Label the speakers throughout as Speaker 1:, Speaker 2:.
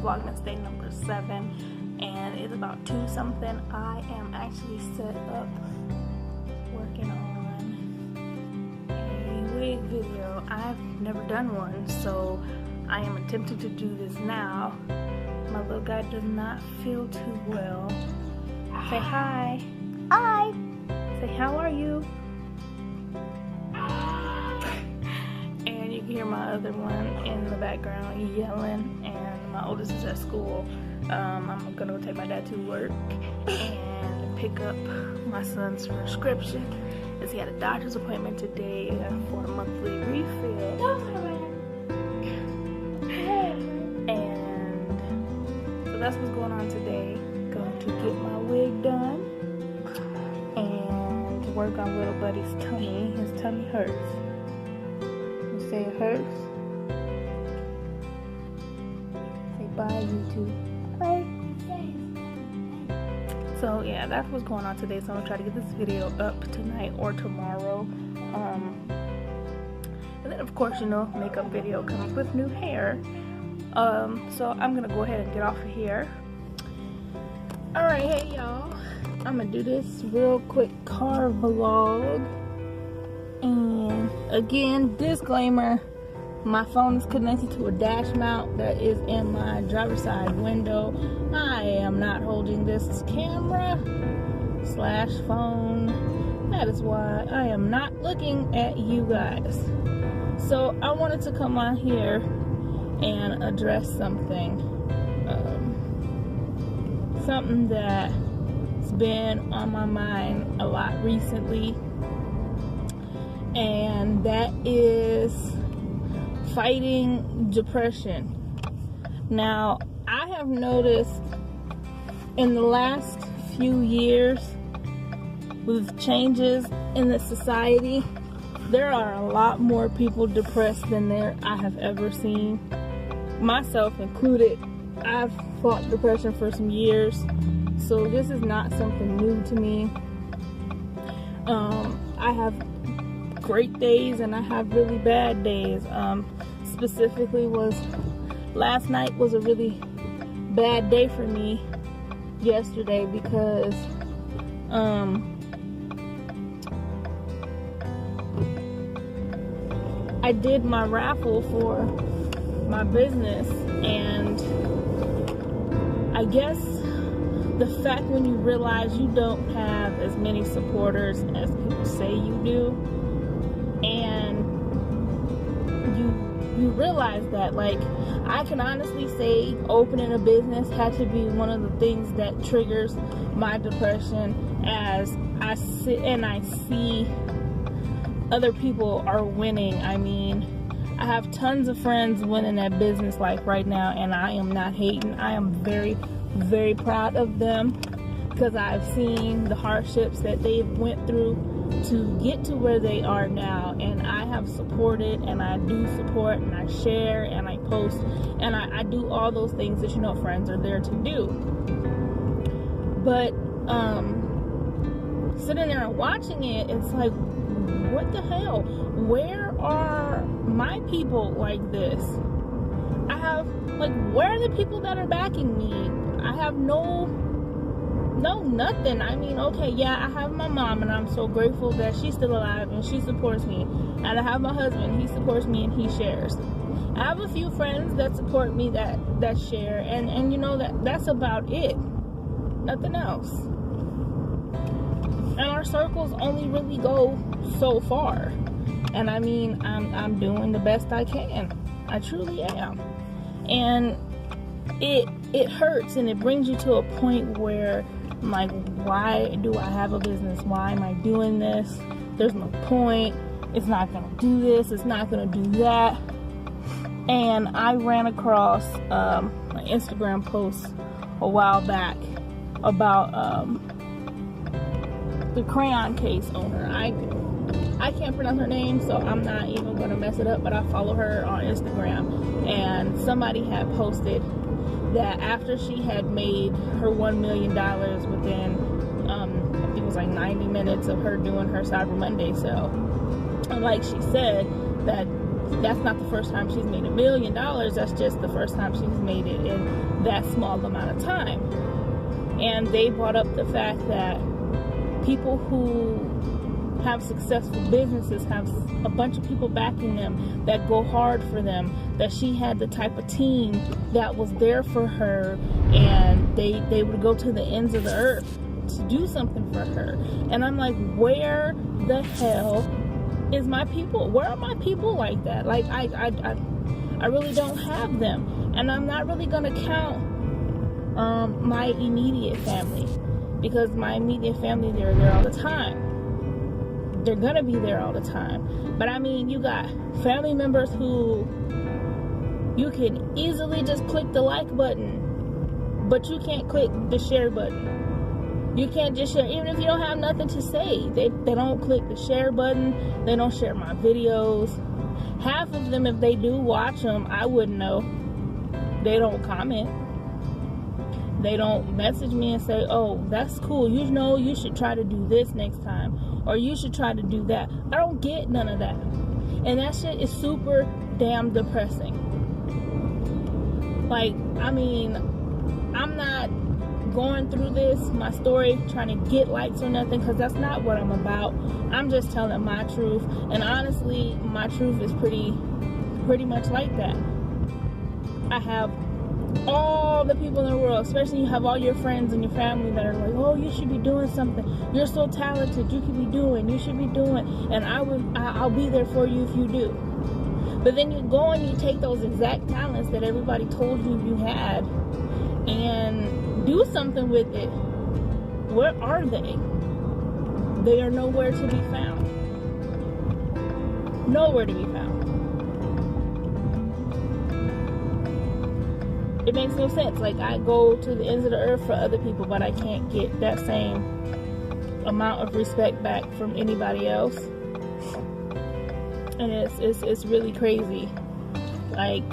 Speaker 1: Vlogmas day number 7, and it's about 2 something. I am actually set up working on a wig video. I've never done one, so I am attempting to do this now. My little guy does not feel too well. Say hi.
Speaker 2: Hi.
Speaker 1: Say, how are you? And you can hear my other one in the background yelling, and my oldest is at school. I'm gonna go take my dad to work and pick up my son's prescription, as he had a doctor's appointment today for a monthly refill. And so that's what's going on today. Going to get my wig done and work on little buddy's tummy. His tummy hurts. You say it hurts? Say bye, YouTube.
Speaker 2: Bye.
Speaker 1: So yeah, that's what's going on today. So I'm gonna try to get this video up tonight or tomorrow. And then of course, you know, makeup video comes with new hair. So I'm gonna go ahead and get off of here. Alright, hey y'all. I'm gonna do this real quick car vlog. And again, disclaimer, my phone is connected to a dash mount that is in my driver's side window. I am not holding this camera / phone. That is why I am not looking at you guys. So I wanted to come on here and address something. Something that's been on my mind a lot recently. And that is fighting depression. Now, I have noticed in the last few years, with changes in the society, there are a lot more people depressed than I have ever seen, myself included. I've fought depression for some years, so this is not something new to me. I have great days and I have really bad days. Specifically, last night was a really bad day for me yesterday because I did my raffle for my business, and I guess the fact when you realize you don't have as many supporters as people say you do, and you realize that, like, I can honestly say opening a business had to be one of the things that triggers my depression, as I sit and I see other people are winning. I mean, I have tons of friends winning at business life right now, and I am not hating. I am very, very proud of them because I've seen the hardships that they've went through to get to where they are now, and I have supported, and I do support, and I share, and I post, and I do all those things that, you know, friends are there to do. But sitting there and watching it, it's like, what the hell? Where are my people like this? I have, like, where are the people that are backing me? I have no nothing. I mean, okay, yeah, I have my mom, and I'm so grateful that she's still alive and she supports me. And I have my husband, he supports me and he shares. I have a few friends that support me that share, and you know, that's about it. Nothing else. And our circles only really go so far. And I mean, I'm doing the best I can. I truly am. And it hurts, and it brings you to a point where I'm like, why do I have a business? Why am I doing this? There's no point. It's not gonna do this. It's not gonna do that. And I ran across an Instagram post a while back about the crayon case owner. I can't pronounce her name, so I'm not even gonna mess it up, but I follow her on Instagram, and somebody had posted that after she had made her $1 million within I think it was like 90 minutes of her doing her Cyber Monday sale, and like she said, that that's not the first time she's made $1 million. That's just the first time she's made it in that small amount of time. And they brought up the fact that people who have successful businesses have a bunch of people backing them that go hard for them, that she had the type of team that was there for her, and they would go to the ends of the earth to do something for her. And I'm like, where the hell is my people? Where are my people like that? Like, I really don't have them. And I'm not really gonna count my immediate family, because my immediate family, they're there all the time. They're gonna be there all the time. But I mean, you got family members who you can easily just click the like button, but you can't click the share button. You can't just share, even if you don't have nothing to say. They don't click the share button. They don't share my videos. Half of them, if they do watch them, I wouldn't know. They don't comment. They don't message me and say, oh, that's cool, you know, you should try to do this next time, or you should try to do that. I don't get none of that. And that shit is super damn depressing. Like, I mean, I'm not going through this, my story, trying to get likes or nothing, because that's not what I'm about. I'm just telling my truth. And honestly, my truth is pretty much like that. I have all the people in the world, especially you have all your friends and your family that are like, oh, you should be doing something, you're so talented, you should be doing, and I'll be there for you if you do. But then you go and you take those exact talents that everybody told you you had and do something with it. Where are they? They are nowhere to be found. Nowhere to be found. It makes no sense. Like, I go to the ends of the earth for other people, but I can't get that same amount of respect back from anybody else. And it's really crazy. Like,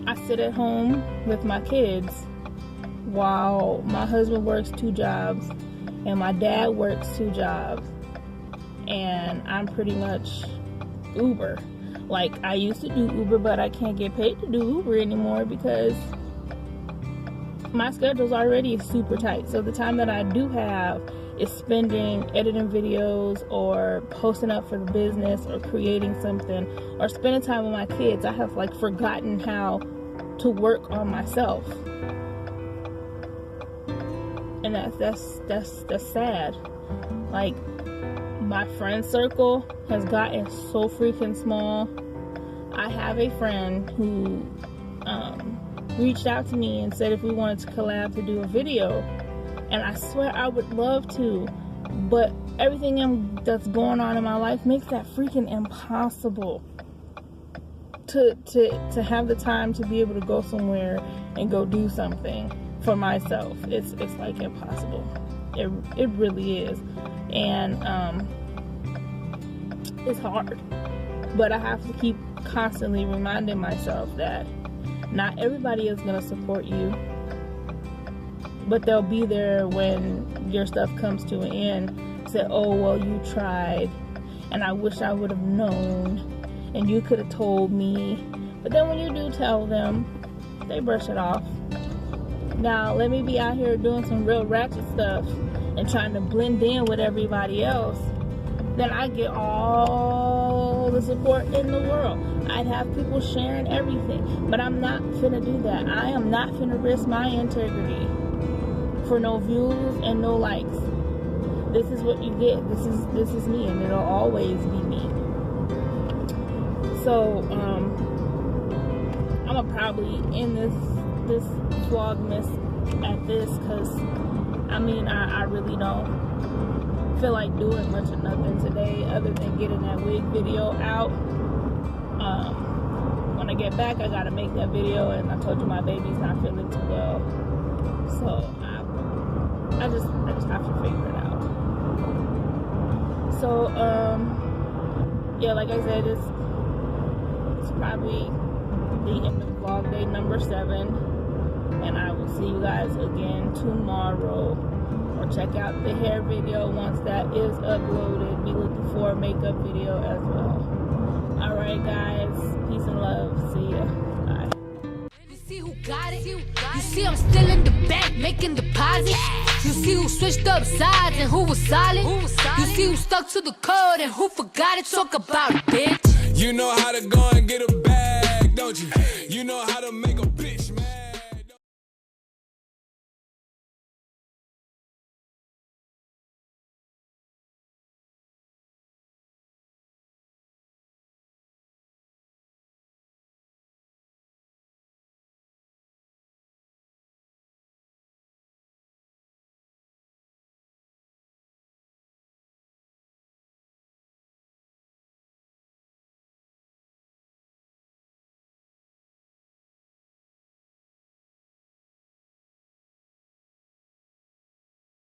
Speaker 1: I sit at home with my kids while my husband works 2 jobs and my dad works 2 jobs, and I'm pretty much Uber. Like, I used to do Uber, but I can't get paid to do Uber anymore because my schedule's already super tight. So the time that I do have is spending editing videos or posting up for the business or creating something or spending time with my kids. I have like forgotten how to work on myself. And that's sad. Like, my friend circle has gotten so freaking small. I have a friend who reached out to me and said if we wanted to collab to do a video, and I swear I would love to, but everything that's going on in my life makes that freaking impossible to have the time to be able to go somewhere and go do something for myself. It's like impossible. It really is. And it's hard, but I have to keep constantly reminding myself that not everybody is going to support you, but they'll be there when your stuff comes to an end. Say, oh, well, you tried, and I wish I would have known, and you could have told me. But then when you do tell them, they brush it off. Now, let me be out here doing some real ratchet stuff and trying to blend in with everybody else, then I get all the support in the world. I'd have people sharing everything, but I'm not finna do that. I am not finna risk my integrity for no views and no likes. This is what you get. This is me, and it'll always be me. So I'm gonna probably end this Vlogmas at this, because I mean, I really don't feel like doing much of nothing today other than getting that wig video out. When I get back, I gotta make that video, and I told you my baby's not feeling too well, so I just have to figure it out. So yeah, like I said, it's probably the end of vlog day number 7, and I will see you guys again tomorrow. Or check out the hair video once that is uploaded. Be looking for a makeup video as well. All right, guys. Peace and love. See ya. Bye.
Speaker 2: You see who got it? You see I'm still in the bank making deposits. You see who switched up sides and who was solid. You see who stuck to the code and who forgot it. Talk about it, bitch.
Speaker 3: You know how to go and get a bag, don't you? You know how to make a